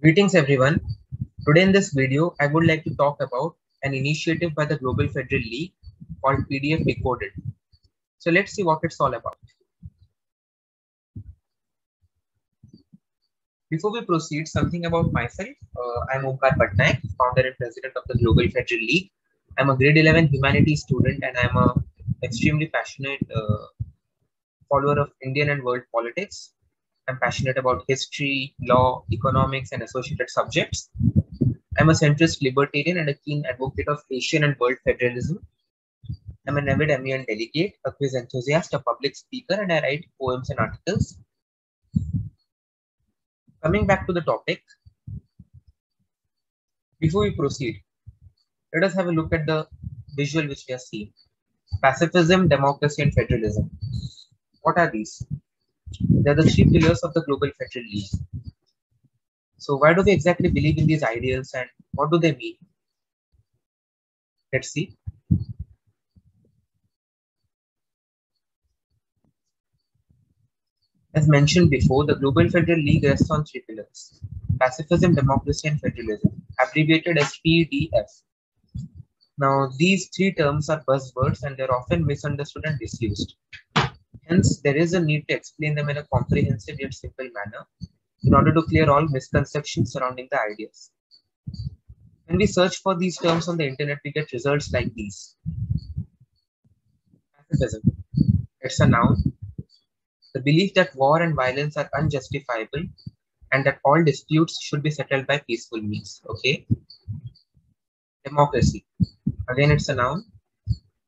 Greetings everyone. Today in this video, I would like to talk about an initiative by the Global Federal League called PDF Decoded. So let's see what it's all about. Before we proceed, something about myself. I'm Omkar Patnaik, founder and president of the Global Federal League. I'm a grade 11 humanities student and I'm a extremely passionate follower of Indian and world politics. I'm passionate about history, law, economics, and associated subjects. I'm a centrist libertarian and a keen advocate of Asian and world federalism. I'm an avid MEN delegate, a quiz enthusiast, a public speaker, and I write poems and articles. Coming back to the topic, before we proceed, let us have a look at the visual which we are seeing. Pacifism, democracy, and federalism. What are these? They are the three pillars of the Global Federal League. So why do we exactly believe in these ideals and what do they mean? Let's see. As mentioned before, the Global Federal League rests on three pillars: pacifism, democracy, and federalism, abbreviated as PDF. Now, these three terms are buzzwords and they're often misunderstood and misused. Hence, there is a need to explain them in a comprehensive yet simple manner in order to clear all misconceptions surrounding the ideas. When we search for these terms on the internet, we get results like these. Pacifism. It's a noun. The belief that war and violence are unjustifiable and that all disputes should be settled by peaceful means. Okay. Democracy. Again, it's a noun.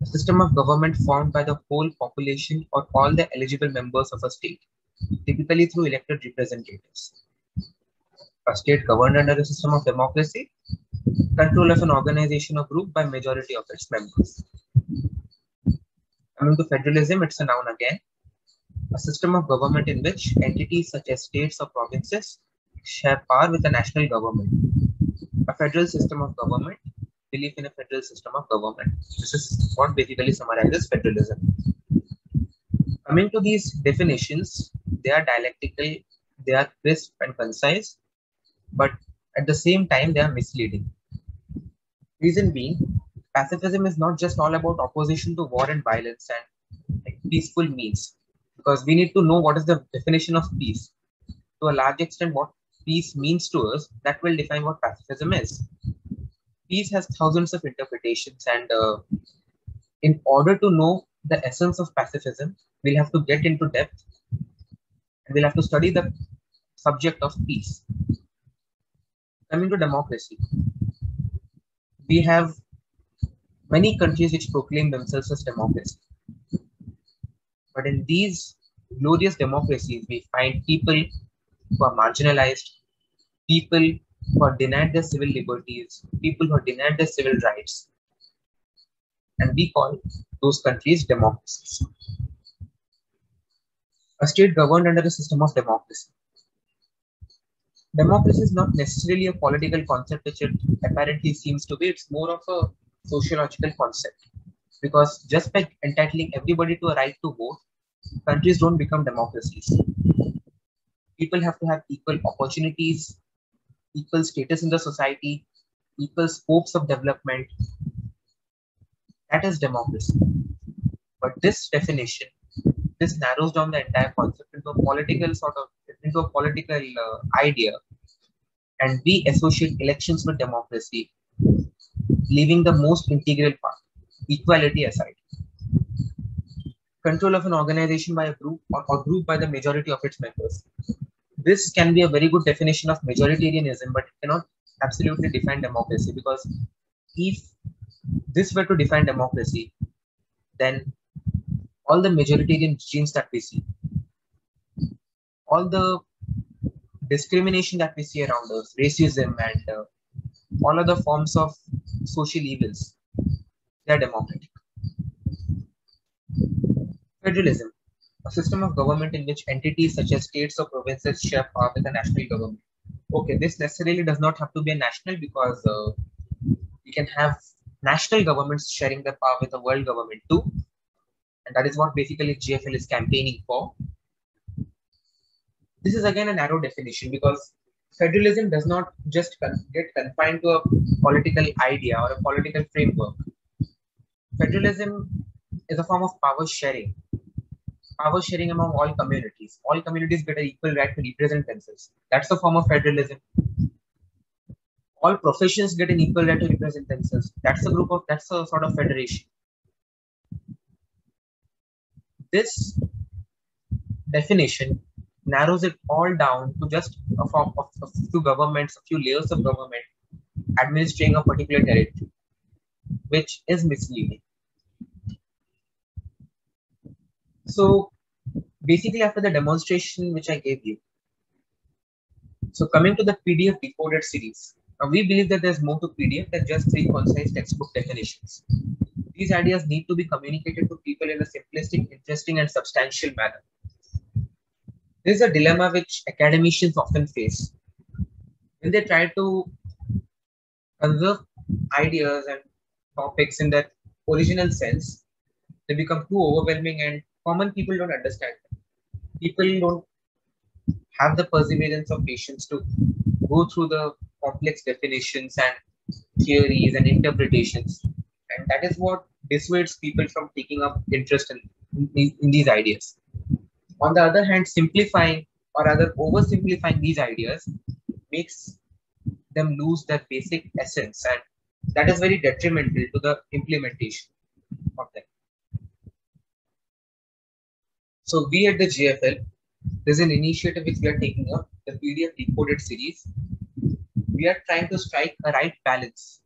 A system of government formed by the whole population or all the eligible members of a state, typically through elected representatives. A state governed under a system of democracy, control of an organization or group by majority of its members. Coming to federalism, it's a noun again. A system of government in which entities such as states or provinces share power with the national government. A federal system of government, belief in a federal system of government. This is what basically summarizes federalism. Coming to these definitions, they are dialectical, they are crisp and concise, but at the same time, they are misleading. Reason being, pacifism is not just all about opposition to war and violence and peaceful means, because we need to know what is the definition of peace. To a large extent, what peace means to us, that will define what pacifism is. Peace has thousands of interpretations, and in order to know the essence of pacifism, we'll have to get into depth and we'll have to study the subject of peace. Coming to democracy, we have many countries which proclaim themselves as democracy. But in these glorious democracies, we find people who are marginalized, people who are denied their civil liberties, people who are denied their civil rights. And we call those countries democracies. A state governed under a system of democracy. Democracy is not necessarily a political concept, which it apparently seems to be. It's more of a sociological concept. Because just by entitling everybody to a right to vote, countries don't become democracies. People have to have equal opportunities, equal status in the society, equal scopes of development. That is democracy. But this definition, this narrows down the entire concept into a political idea, and we associate elections with democracy, leaving the most integral part, equality aside. Control of an organization by a group or group by the majority of its members. This can be a very good definition of majoritarianism, but it cannot absolutely define democracy, because if this were to define democracy, then all the majoritarian regimes that we see, all the discrimination that we see around us, racism and all other forms of social evils, they are democratic. Federalism, a system of government in which entities such as states or provinces share power with the national government. Okay, this necessarily does not have to be a national, because we can have national governments sharing their power with the world government too. And that is what basically GFL is campaigning for. This is again a narrow definition, because federalism does not just get confined to a political idea or a political framework. Federalism is a form of power sharing among all communities. All communities get an equal right to represent themselves. That's a form of federalism. All professions get an equal right to represent themselves. That's a sort of federation. This definition narrows it all down to just a form of a few governments, a few layers of government administering a particular territory, which is misleading. So basically, after the demonstration which I gave you, so coming to the PDF decoded series, we believe that there's more to PDF than just three concise textbook definitions. These ideas need to be communicated to people in a simplistic, interesting, and substantial manner. This is a dilemma which academicians often face when they try to conserve ideas and topics in their original sense. They become too overwhelming, and common people don't understand them. People don't have the perseverance or patience to go through the complex definitions and theories and interpretations. And that is what dissuades people from taking up interest in these ideas. On the other hand, simplifying or rather oversimplifying these ideas makes them lose their basic essence, and that is very detrimental to the implementation of them. So we at the GFL, there's an initiative which we are taking up, the PDF Decoded series. We are trying to strike a right balance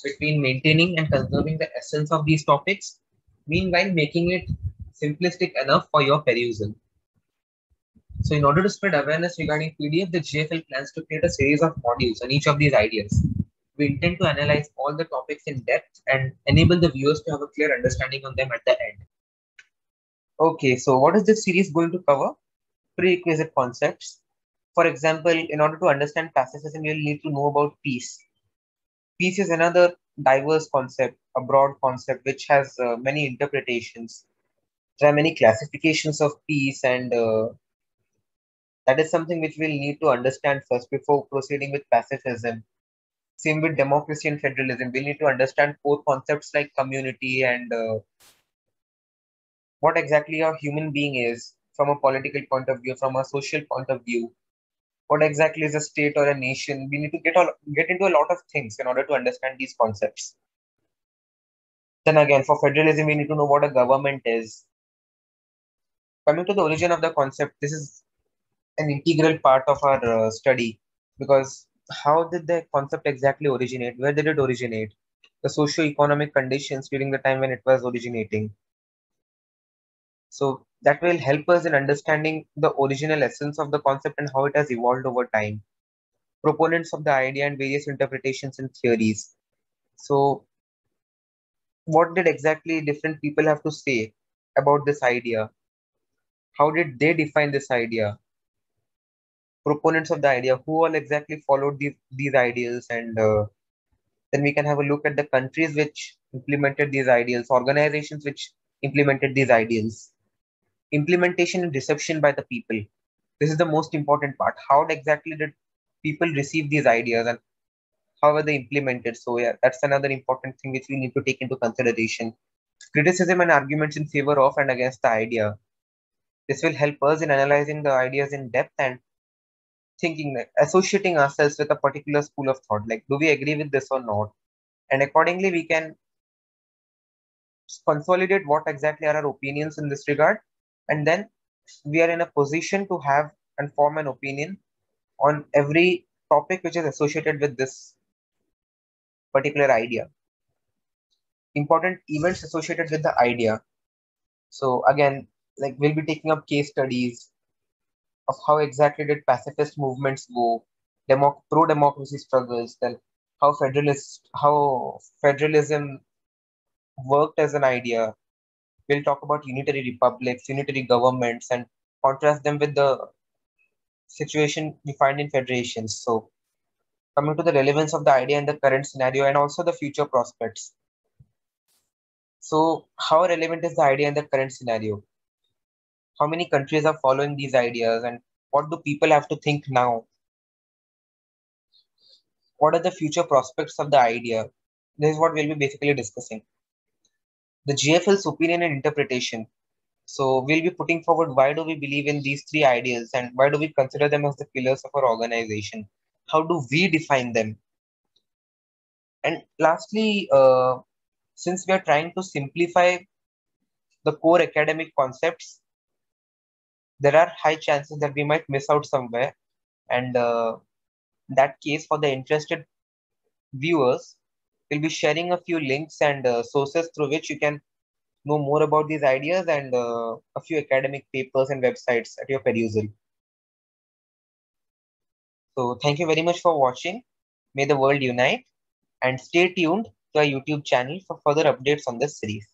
between maintaining and conserving the essence of these topics, meanwhile making it simplistic enough for your perusal. So in order to spread awareness regarding PDF, the GFL plans to create a series of modules on each of these ideas. We intend to analyze all the topics in depth and enable the viewers to have a clear understanding on them at the end. Okay, so what is this series going to cover? Prerequisite concepts. For example, in order to understand pacifism, you'll need to know about peace. Peace is another diverse concept, a broad concept which has many interpretations. There are many classifications of peace, and that is something which we'll need to understand first before proceeding with pacifism. Same with democracy and federalism. We'll need to understand core concepts like community and what exactly a human being is from a political point of view, from a social point of view. What exactly is a state or a nation? We need to get into a lot of things in order to understand these concepts. Then again, for federalism, we need to know what a government is. Coming to the origin of the concept, this is an integral part of our study, because how did the concept exactly originate? Where did it originate? The socio-economic conditions during the time when it was originating. So that will help us in understanding the original essence of the concept and how it has evolved over time. Proponents of the idea and various interpretations and theories. So what did exactly different people have to say about this idea? How did they define this idea? Proponents of the idea, who all exactly followed these ideals, and then we can have a look at the countries which implemented these ideals, organizations which implemented these ideals, implementation and reception by the people. This is the most important part. How exactly did people receive these ideas and how were they implemented? So yeah, that's another important thing which we need to take into consideration. Criticism and arguments in favor of and against the idea. This will help us in analyzing the ideas in depth and thinking, like, associating ourselves with a particular school of thought. Like, do we agree with this or not? And accordingly, we can consolidate what exactly are our opinions in this regard. And then we are in a position to have and form an opinion on every topic which is associated with this particular idea. Important events associated with the idea. So again, like we'll be taking up case studies of how exactly did pacifist movements go, pro-democracy struggles, then how federalism worked as an idea. We'll talk about unitary republics, unitary governments, and contrast them with the situation we find in federations. So coming to the relevance of the idea in the current scenario and also the future prospects. So how relevant is the idea in the current scenario? How many countries are following these ideas, and what do people have to think now? What are the future prospects of the idea? This is what we'll be basically discussing. The GFL's opinion and interpretation. So we'll be putting forward why do we believe in these three ideals and why do we consider them as the pillars of our organization? How do we define them? And lastly, since we are trying to simplify the core academic concepts, there are high chances that we might miss out somewhere. And in that case, for the interested viewers, we'll be sharing a few links and sources through which you can know more about these ideas and a few academic papers and websites at your perusal. So thank you very much for watching. May the world unite and stay tuned to our YouTube channel for further updates on this series.